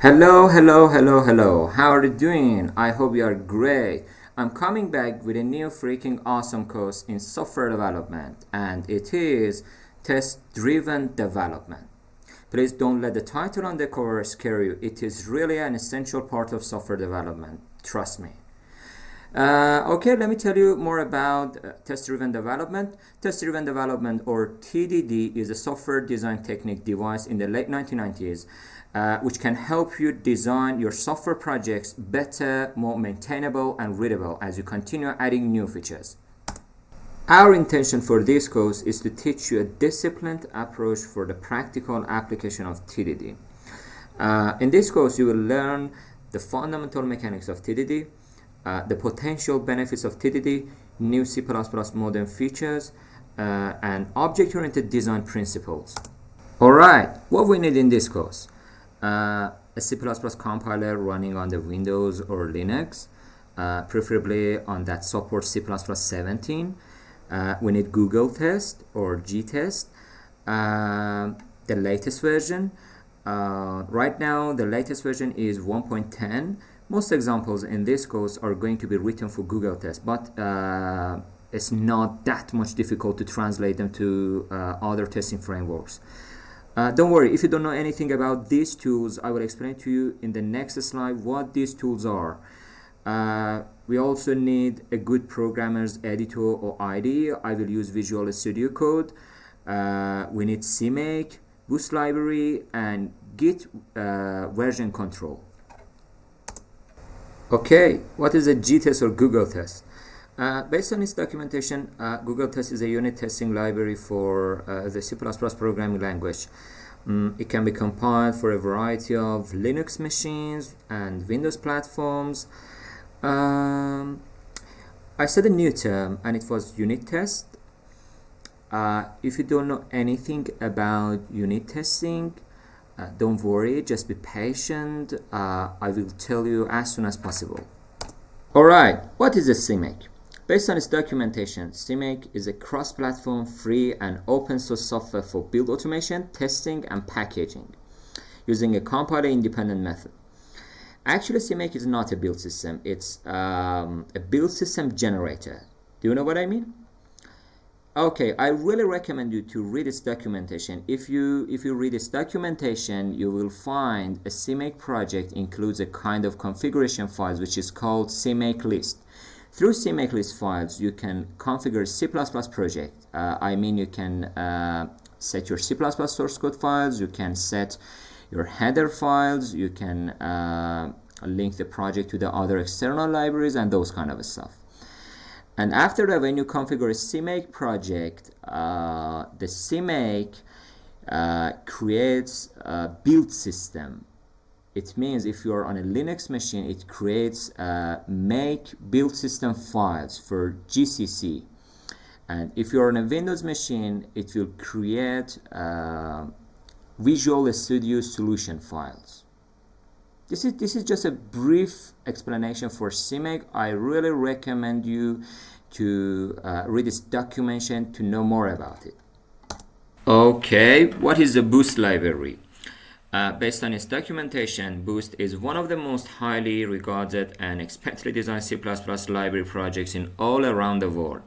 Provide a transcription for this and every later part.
Hello. How are you doing? I hope you are great. I'm coming back with a new freaking awesome course in software development, and it is test-driven development. Please don't let the title on the cover scare you. It is really an essential part of software development. Trust me. Okay, let me tell you more about test-driven development. Test-driven development, or TDD, is a software design technique devised in the late 1990s, which can help you design your software projects better, more maintainable, and readable as you continue adding new features. Our intention for this course is to teach you a disciplined approach for the practical application of TDD. In this course, you will learn the fundamental mechanics of TDD, the potential benefits of TDD, new C++ modern features, and object-oriented design principles. Alright, what we need in this course? A C++ compiler running on the Windows or Linux, preferably on that supports C++ 17. We need Google Test or G-Test, the latest version. Right now, the latest version is 1.10. Most examples in this course are going to be written for Google Test, but it's not that much difficult to translate them to other testing frameworks. Don't worry, if you don't know anything about these tools, I will explain to you in the next slide what these tools are. We also need a good programmer's editor or IDE. I will use Visual Studio Code. We need Simic, Boost library, and Git Version Control. Okay, what is a G-test or Google test? Based on its documentation, Google test is a unit testing library for the C++ programming language. It can be compiled for a variety of Linux machines and Windows platforms. I said a new term, and it was unit test. If you don't know anything about unit testing, don't worry, just be patient. I will tell you as soon as possible. Alright, what is a Simic? Based on its documentation, Simic is a cross-platform, free, and open-source software for build automation, testing, and packaging using a compiler-independent method. Actually, Simic is not a build system. It's a build system generator. Do you know what I mean? Okay, I really recommend you to read its documentation. If you read its documentation, you will find a Simic project includes a kind of configuration files which is called Simic list. Through Simic list files, you can configure C++ project. I mean, you can set your C++ source code files, you can set your header files, you can link the project to the other external libraries and those kind of stuff. And after that, when you configure a Simic project, the Simic creates a build system. It means if you are on a Linux machine, it creates make build system files for GCC. And if you are on a Windows machine, it will create Visual Studio solution files. This is just a brief explanation for Simic. I really recommend you to read this documentation to know more about it. Okay, what is the Boost library? Based on its documentation, Boost is one of the most highly regarded and expertly designed C++ library projects in all around the world.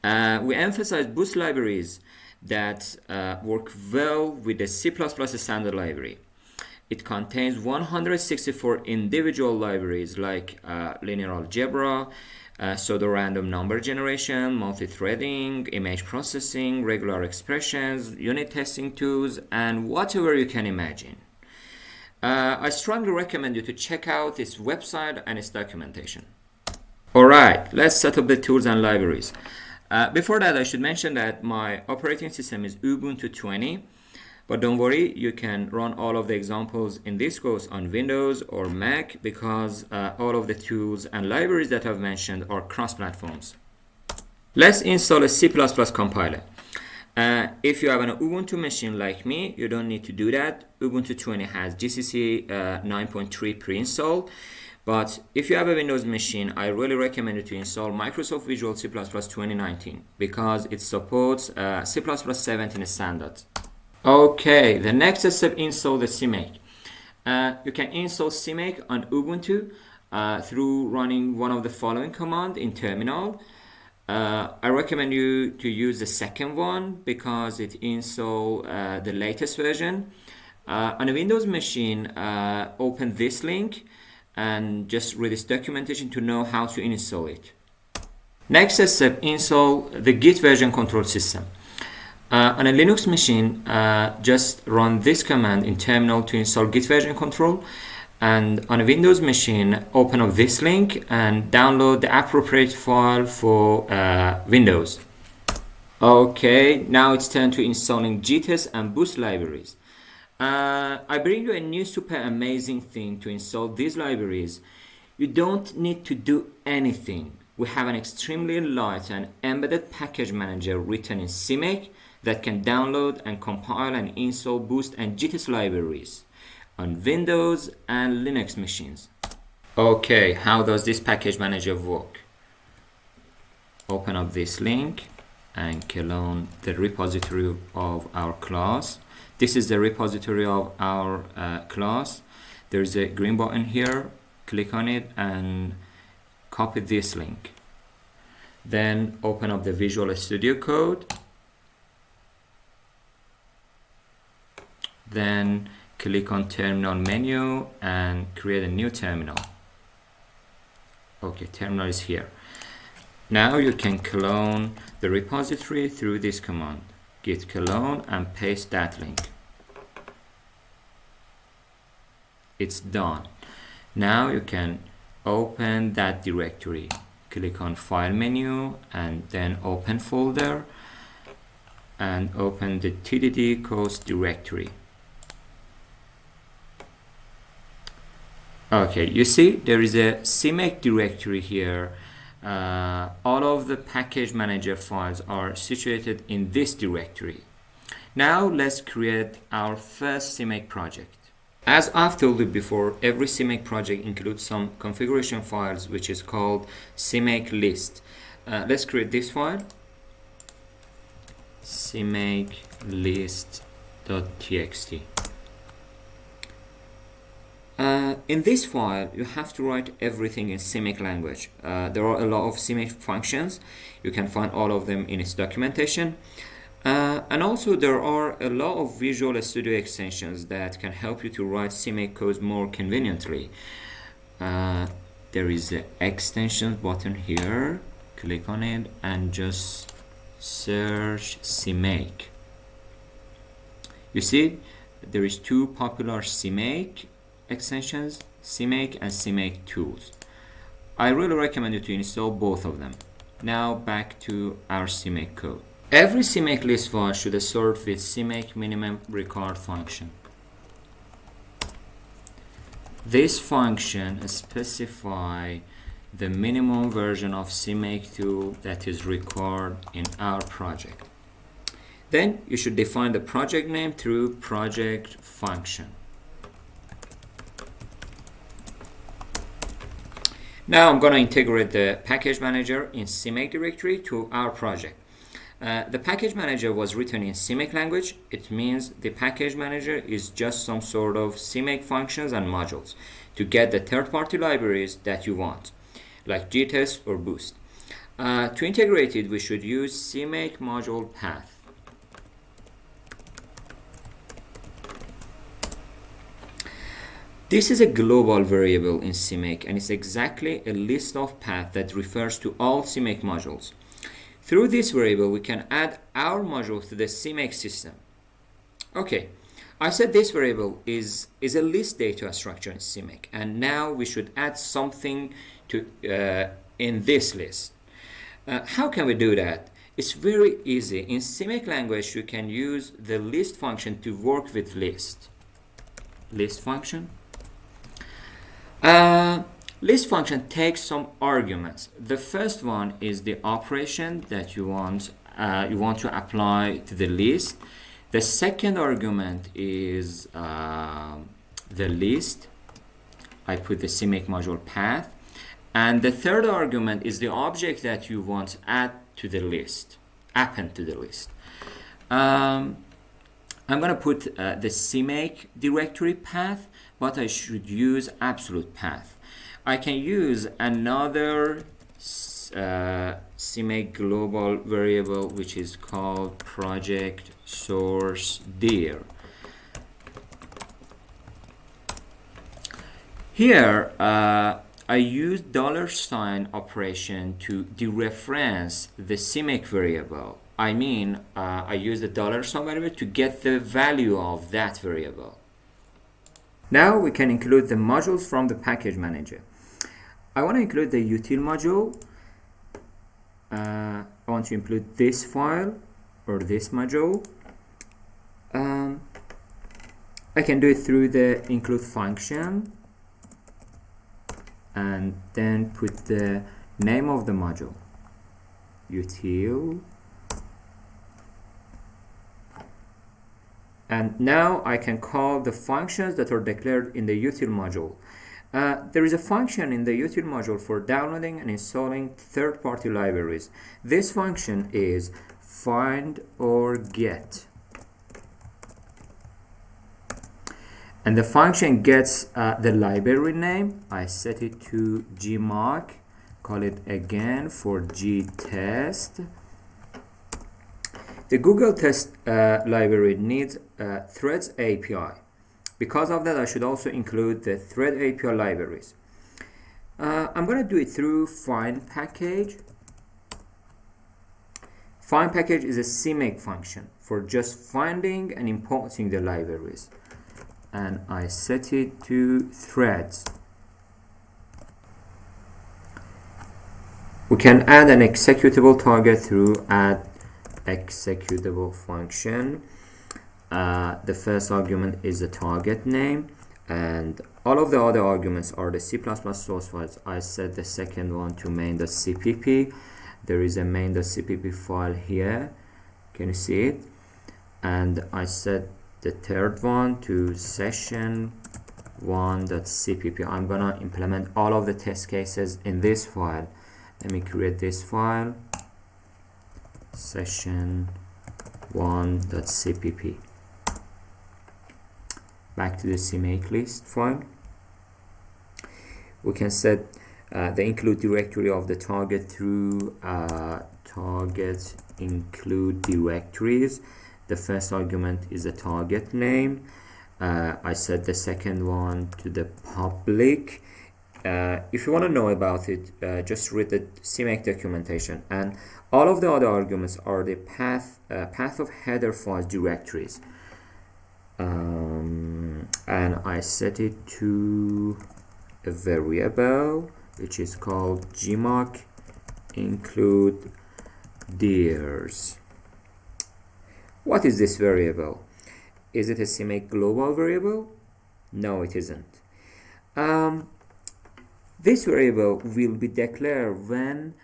We emphasize Boost libraries that work well with the C++ standard library. It contains 164 individual libraries like linear algebra, pseudo-random number generation, multi-threading, image processing, regular expressions, unit testing tools, and whatever you can imagine. I strongly recommend you to check out its website and its documentation. Alright, let's set up the tools and libraries. Before that, I should mention that my operating system is Ubuntu 20. But don't worry, you can run all of the examples in this course on Windows or Mac because all of the tools and libraries that I've mentioned are cross-platforms. Let's install a C++ compiler. If you have an Ubuntu machine like me, you don't need to do that. Ubuntu 20 has GCC 9.3 pre-installed. But if you have a Windows machine, I really recommend you to install Microsoft Visual C++ 2019 because it supports C++ 17 standards. Okay, the next step, install the Simic. You can install Simic on Ubuntu through running one of the following commands in terminal. I recommend you to use the second one because it installs the latest version. On a Windows machine, open this link and just read this documentation to know how to install it. Next step, install the Git Version Control system. On a Linux machine, just run this command in terminal to install Git Version Control. And on a Windows machine, open up this link and download the appropriate file for Windows. Okay, now it's time to installing GTES and Boost libraries. I bring you a new super amazing thing to install these libraries. You don't need to do anything. We have an extremely light and embedded package manager written in Simic that can download and compile and install Boost and GTES libraries on Windows and Linux machines. Okay, how does this package manager work? Open up this link and clone the repository of our class. This is the repository of our class. There's a green button here. Click on it and copy this link. Then open up the Visual Studio Code. Then click on Terminal menu and create a new terminal. Okay, terminal is here. Now you can clone the repository through this command. Git clone and paste that link. It's done. Now you can open that directory. Click on File menu and then Open Folder and open the TDD codes directory. Okay, you see there is a Simic directory here. All of the package manager files are situated in this directory. Now let's create our first Simic project. As I've told you before, every Simic project includes some configuration files which is called Simic list. Let's create this file, Simic list.txt. In this file, you have to write everything in Simic language. There are a lot of Simic functions. You can find all of them in its documentation. And also there are a lot of Visual Studio extensions that can help you to write Simic codes more conveniently. There is the extensions button here. Click on it and just search Simic. You see, there is two popular Simic extensions, Simic and Simic tools. I really recommend you to install both of them. Now back to our Simic code. Every Simic list file should start with Simic minimum record function. This function specifies the minimum version of Simic tool that is required in our project. Then you should define the project name through project function. Now I'm going to integrate the package manager in Simic directory to our project. The package manager was written in Simic language. It means the package manager is just some sort of Simic functions and modules to get the third-party libraries that you want, like GTES or Boost. To integrate it, we should use Simic module path. This is a global variable in Simic, and it's exactly a list of paths that refers to all Simic modules. Through this variable, we can add our modules to the Simic system. Okay, I said this variable is a list data structure in Simic, and now we should add something to in this list. How can we do that? It's very easy. In Simic language, you can use the list function to work with list. List function. List function takes some arguments. The first one is the operation that you want to apply to the list. The second argument is the list. I put the Simic module path. And the third argument is the object that you want to add to the list, append to the list. On I'm going to put the Simic directory path, but I should use absolute path. I can use another Simic global variable which is called project source dir. Here I use $sign operation to dereference the Simic variable. I mean, I use the $sign variable to get the value of that variable. Now we can include the modules from the package manager. I want to include the util module. I want to include this file or this module. I can do it through the include function and then put the name of the module, util. And now I can call the functions that are declared in the util module. There is a function in the util module for downloading and installing third-party libraries. This function is find or get. And the function gets the library name. I set it to gmock, call it again for gtest. The Google test library needs Threads API. Because of that, I should also include the Thread API libraries. I'm going to do it through find package. Find package is a Simic function for just finding and importing the libraries. And I set it to threads. We can add an executable target through add executable function. The first argument is the target name, and all of the other arguments are the C++ source files. I set the second one to main.cpp. There is a main.cpp file here. Can you see it? And I set the third one to session1.cpp. I'm gonna implement all of the test cases in this file. Let me create this file, session1.cpp. Back to the CMake list file. We can set the include directory of the target through target include directories. The first argument is the target name. I set the second one to the public. If you want to know about it, just read the CMake documentation. And all of the other arguments are the path of header files directories. And I set it to a variable which is called gmock include dirs. What is this variable? Is it a Simic global variable? No, it isn't. This variable will be declared when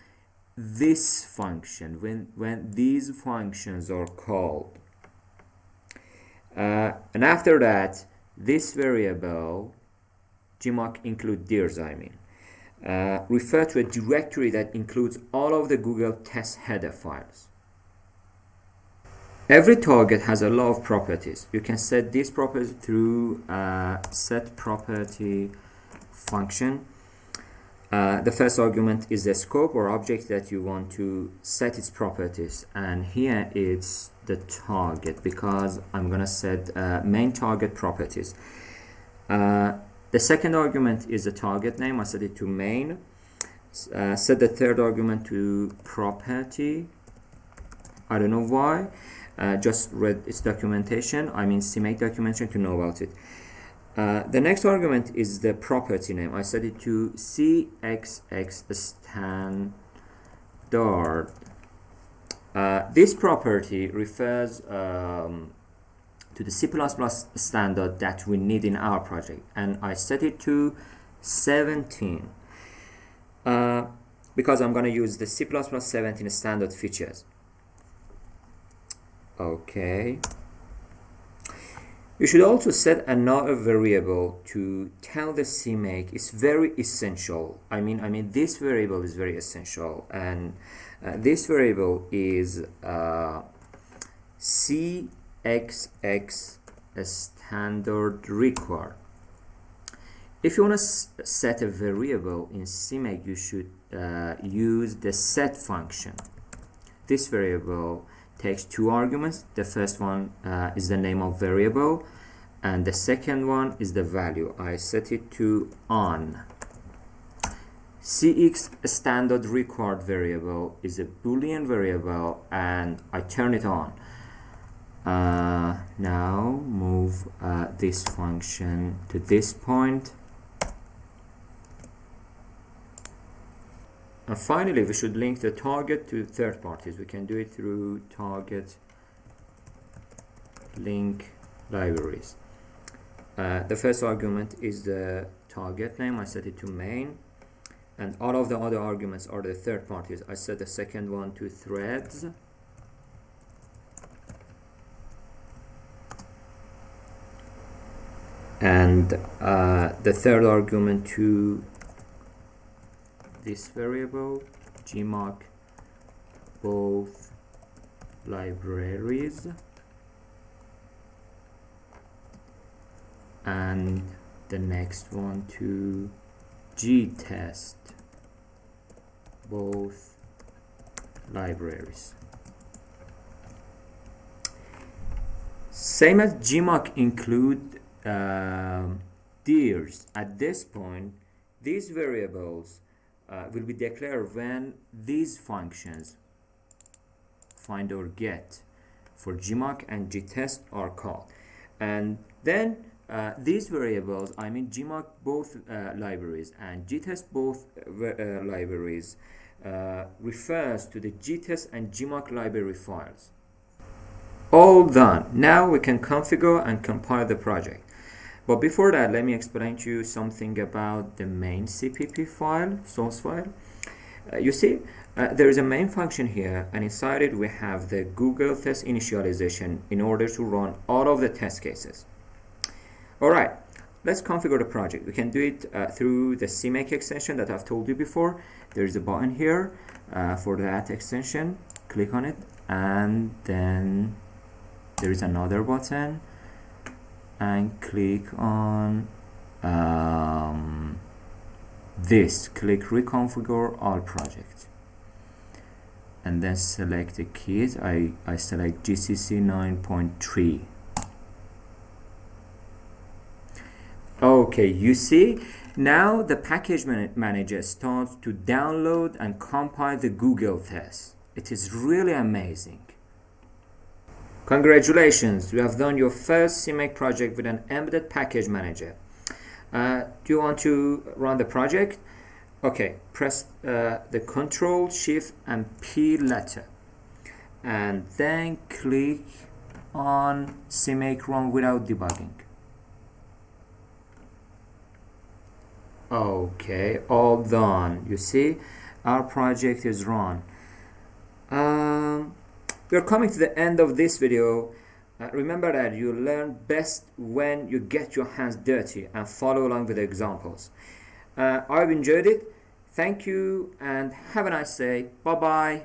this function, when these functions are called. And after that, this variable, gmock include dirs, refer to a directory that includes all of the Google test header files. Every target has a lot of properties. You can set this property through set property function. The first argument is the scope or object that you want to set its properties, and here it's the target because I'm gonna set main target properties. The second argument is the target name. I set it to main. Set the third argument to property. I don't know why. Just read its documentation. I mean CMake documentation to know about it. The next argument is the property name. I set it to CXX standard. This property refers to the C++ standard that we need in our project, and I set it to 17 because I'm going to use the C++ 17 standard features. Okay. You should also set another variable to tell the CMake. It's very essential. I mean, this variable is very essential, and this variable is C XX standard record. If you want to set a variable in Simic, you should use the set function. This variable takes two arguments. The first one is the name of variable, and the second one is the value. I set it to on. CX standard record variable is a Boolean variable, and I turn it on. Now move this function to this point. And finally, we should link the target to third parties. We can do it through target link libraries. The first argument is the target name. I set it to main. And all of the other arguments are the third parties. I set the second one to threads. And the third argument to this variable, gmock both libraries, and the next one to gtest both libraries. Same as gmock include dirs. At this point, these variables will be declared when these functions find or get for gmock and gtest are called. And then these variables, I mean gmock both libraries and gtest both libraries, refers to the gtest and gmock library files. All done. Now we can configure and compile the project. But before that, let me explain to you something about the main CPP file, source file. You see, there is a main function here, and inside it we have the Google test initialization in order to run all of the test cases. All right, let's configure the project. We can do it through the Simic extension that I've told you before. There is a button here for that extension. Click on it, and then there is another button, and click on this. Click reconfigure all projects, and then select the kit. I select GCC 9.3. Okay, you see, now the package manager starts to download and compile the Google test. It is really amazing. Congratulations, you have done your first Simic project with an embedded package manager. Do you want to run the project? Okay, press the Control, Shift, and P letter, and then click on Simic Run without debugging. Okay, all done. You see, our project is run. We're coming to the end of this video. Remember that you learn best when you get your hands dirty and follow along with the examples. I've enjoyed it. Thank you and have a nice day. Bye bye.